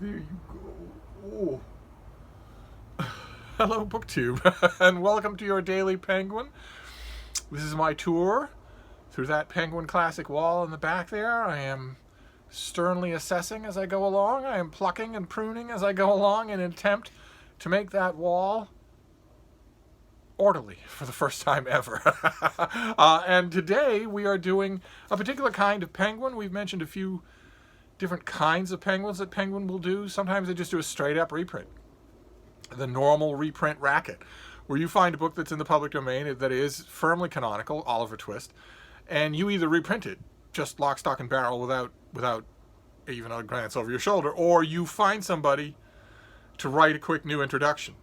There you go. Oh. Hello, BookTube, and welcome to your Daily Penguin. This is my tour through that Penguin Classic wall in the back there. I am sternly assessing as I go along. I am plucking and pruning as I go along in an attempt to make that wall orderly for the first time ever. And today we are doing a particular kind of penguin. We've mentioned a few different kinds of penguins that Penguin will do. Sometimes they just do a straight up reprint. The normal reprint racket, where you find a book that's in the public domain that is firmly canonical, Oliver Twist, and you either reprint it, just lock, stock, and barrel without even a glance over your shoulder, or you find somebody to write a quick new introduction,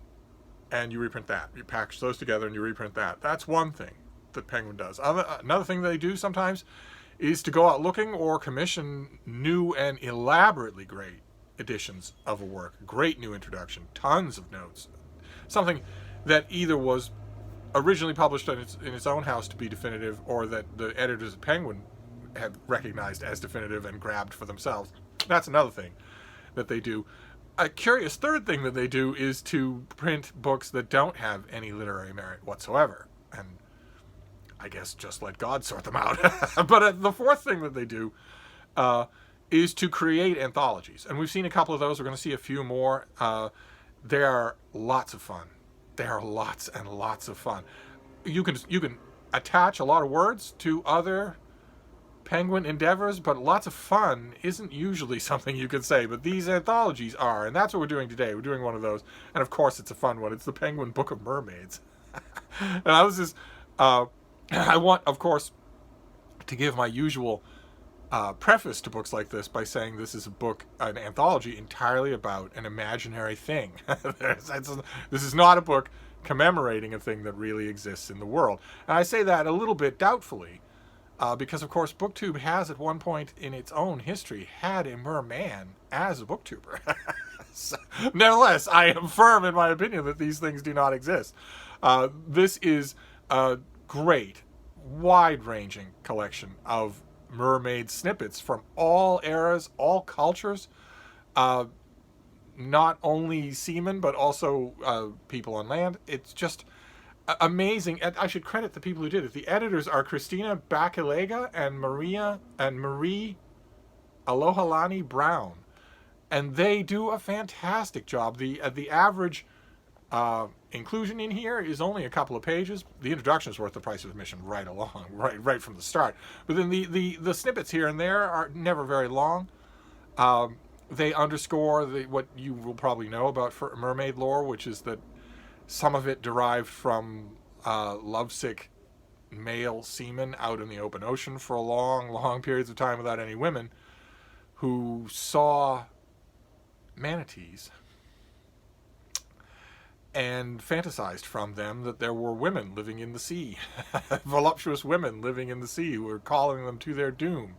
and you reprint that. You package those together and you reprint that. That's one thing that Penguin does. Another thing they do sometimes is to go out looking or commission new and elaborately great editions of a work. Great new introduction, tons of notes. Something that either was originally published in its own house to be definitive, or that the editors at Penguin had recognized as definitive and grabbed for themselves. That's another thing that they do. A curious third thing that they do is to print books that don't have any literary merit whatsoever, and I guess just let God sort them out. But the fourth thing that they do is to create anthologies. And we've seen a couple of those. We're going to see a few more. They are lots of fun. They are lots and lots of fun. You can attach a lot of words to other Penguin endeavors, but lots of fun isn't usually something you can say. But these anthologies are, and that's what we're doing today. We're doing one of those. And of course, it's a fun one. It's the Penguin Book of Mermaids. And I was just... I want, of course, to give my usual preface to books like this by saying this is a book, an anthology, entirely about an imaginary thing. This is not a book commemorating a thing that really exists in the world. And I say that a little bit doubtfully, because, of course, BookTube has, at one point in its own history, had a merman as a booktuber. So, nevertheless, I am firm in my opinion that these things do not exist. This is a great, wide-ranging collection of mermaid snippets from all eras, all cultures, not only seamen, but also people on land. It's just amazing. And I should credit the people who did it. The editors are Christina Bakilega and Marie Alohalani Brown. And they do a fantastic job. The average inclusion in here is only a couple of pages. The introduction is worth the price of admission right along, right from the start. But then the snippets here and there are never very long. They underscore what you will probably know about Mermaid Lore, which is that some of it derived from lovesick male seamen out in the open ocean for long periods of time without any women, who saw manatees and fantasized from them that there were women living in the sea, voluptuous women living in the sea who were calling them to their doom.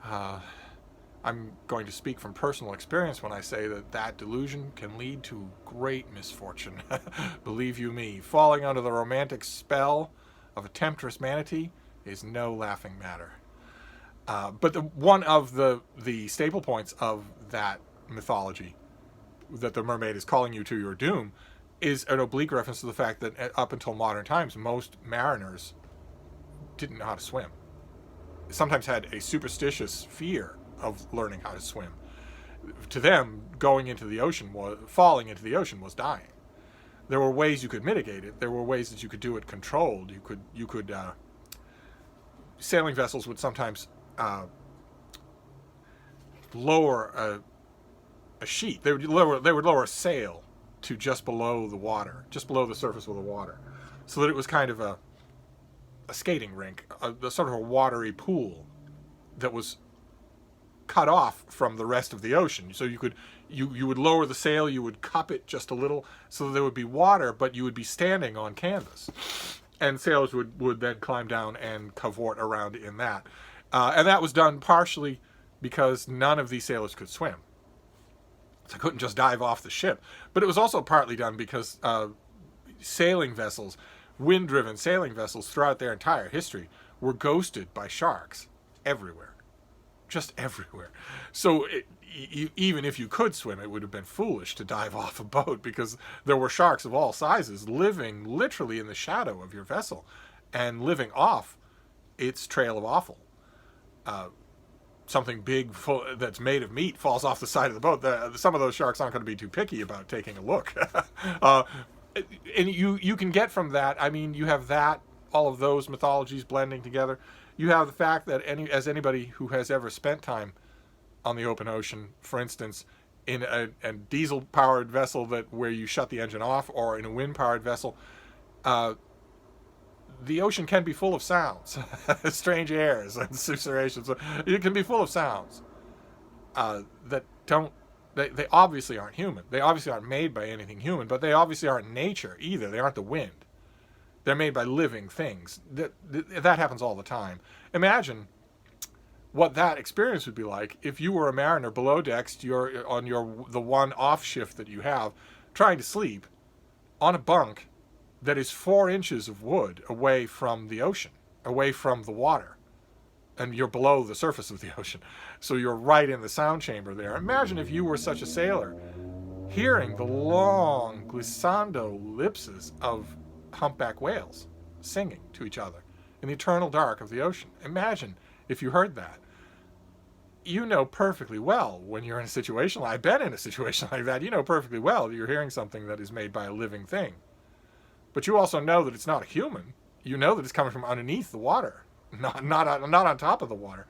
I'm going to speak from personal experience when I say that delusion can lead to great misfortune. Believe you me, falling under the romantic spell of a temptress manatee is no laughing matter. But one of the staple points of that mythology, that the mermaid is calling you to your doom, is an oblique reference to the fact that up until modern times, most mariners didn't know how to swim. Sometimes had a superstitious fear of learning how to swim. To them, falling into the ocean was dying. There were ways you could mitigate it. There were ways that you could do it controlled. You could sailing vessels would sometimes lower a sheet. They would lower a sail to just below the water, just below the surface of the water, so that it was kind of a skating rink, a sort of a watery pool that was cut off from the rest of the ocean. So you would lower the sail, you would cup it just a little, so that there would be water, but you would be standing on canvas, and sailors would then climb down and cavort around in that, and that was done partially because none of these sailors could swim. So I couldn't just dive off the ship. But it was also partly done because sailing vessels, wind-driven sailing vessels throughout their entire history, were ghosted by sharks everywhere. just everywhere. So even if you could swim, it would have been foolish to dive off a boat, because there were sharks of all sizes living literally in the shadow of your vessel and living off its trail of offal. Something big that's made of meat falls off the side of the boat. Some of those sharks aren't going to be too picky about taking a look. And you can get from that, I mean, you have that, all of those mythologies blending together. You have the fact that anybody who has ever spent time on the open ocean, for instance, in a diesel-powered vessel where you shut the engine off, or in a wind-powered vessel, the ocean can be full of sounds, strange airs and susurrations. It can be full of sounds that don't. They obviously aren't human. They obviously aren't made by anything human, but they obviously aren't nature either. They aren't the wind. They're made by living things. That happens all the time. Imagine what that experience would be like if you were a mariner below decks, the one off shift that you have, trying to sleep on a bunk that is 4 inches of wood away from the ocean, away from the water, and you're below the surface of the ocean. So you're right in the sound chamber there. Imagine if you were such a sailor, hearing the long glissando lipses of humpback whales singing to each other in the eternal dark of the ocean. Imagine if you heard that. You know perfectly well when you're in a situation, I've been in a situation like that, you know perfectly well that you're hearing something that is made by a living thing. But you also know that it's not a human. You know that it's coming from underneath the water, not on top of the water.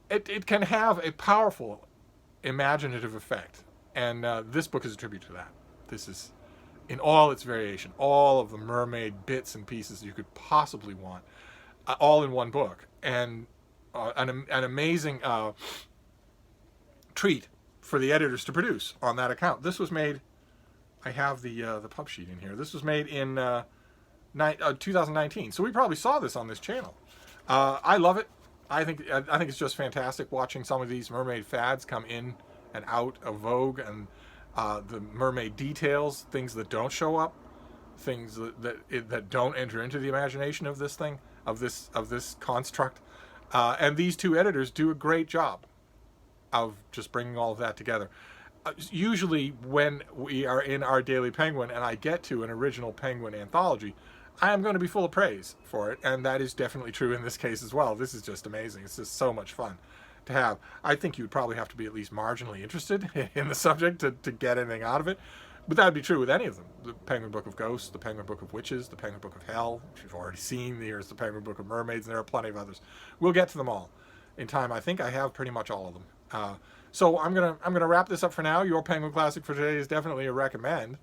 It can have a powerful imaginative effect, and this book is a tribute to that. This is, in all its variation, all of the mermaid bits and pieces you could possibly want, all in one book, and an amazing treat for the editors to produce on that account. This was made. I have the pub sheet in here. This was made in 2019, so we probably saw this on this channel. I love it. I think it's just fantastic watching some of these mermaid fads come in and out of vogue, and the mermaid details, things that don't show up, things that don't enter into the imagination of this thing, of this construct, and these two editors do a great job of just bringing all of that together. Usually when we are in our Daily Penguin and I get to an original Penguin anthology, I am going to be full of praise for it, and that is definitely true in this case as well. This is just amazing. It's just so much fun to have. I think you'd probably have to be at least marginally interested in the subject to get anything out of it, but that would be true with any of them. The Penguin Book of Ghosts, the Penguin Book of Witches, the Penguin Book of Hell, which you've already seen. Here's the Penguin Book of Mermaids, and there are plenty of others. We'll get to them all in time. I think I have pretty much all of them. So I'm gonna wrap this up for now. Your Penguin Classic for today is definitely a recommend.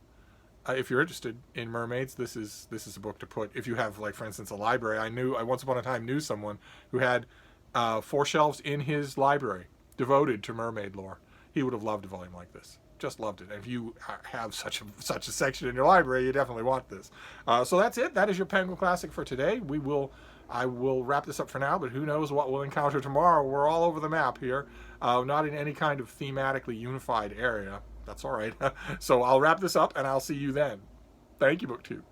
If you're interested in mermaids, this is a book to put. If you have, like, for instance, a library. I once upon a time knew someone who had 4 shelves in his library devoted to mermaid lore. He would have loved a volume like this. Just loved it. And if you have such a section in your library, you definitely want this. So that's it. That is your Penguin Classic for today. I will wrap this up for now, but who knows what we'll encounter tomorrow. We're all over the map here, not in any kind of thematically unified area. That's all right. So I'll wrap this up, and I'll see you then. Thank you, BookTube.